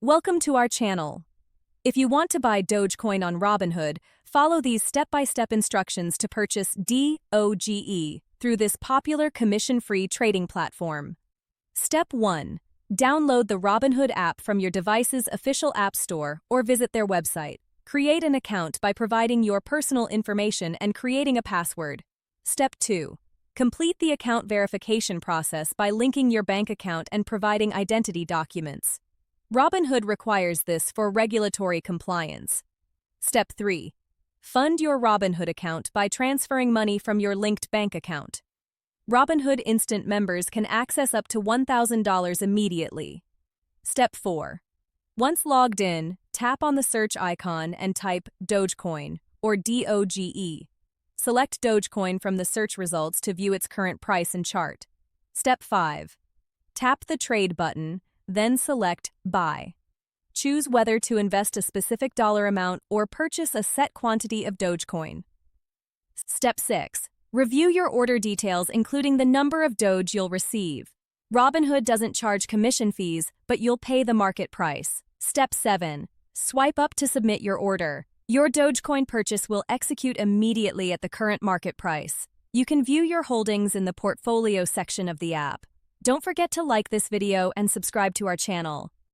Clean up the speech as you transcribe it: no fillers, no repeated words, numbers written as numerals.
Welcome to our channel. If you want to buy Dogecoin on Robinhood, follow these step-by-step instructions to purchase Doge through this popular commission-free trading platform. Step 1. Download the Robinhood app from your device's official app store or visit their website. Create an account by providing your personal information and creating a password. Step 2. Complete the account verification process by linking your bank account and providing identity documents. Robinhood requires this for regulatory compliance. Step 3. Fund your Robinhood account by transferring money from your linked bank account. Robinhood Instant members can access up to $1,000 immediately. Step 4. Once logged in, tap on the search icon and type Dogecoin, or Doge. Select Dogecoin from the search results to view its current price and chart. Step 5. Tap the Trade button, then select Buy. Choose whether to invest a specific dollar amount or purchase a set quantity of Dogecoin. Step 6. Review your order details, including the number of Doge you'll receive. Robinhood doesn't charge commission fees, but you'll pay the market price. Step 7. Swipe up to submit your order. Your Dogecoin purchase will execute immediately at the current market price. You can view your holdings in the portfolio section of the app. Don't forget to like this video and subscribe to our channel.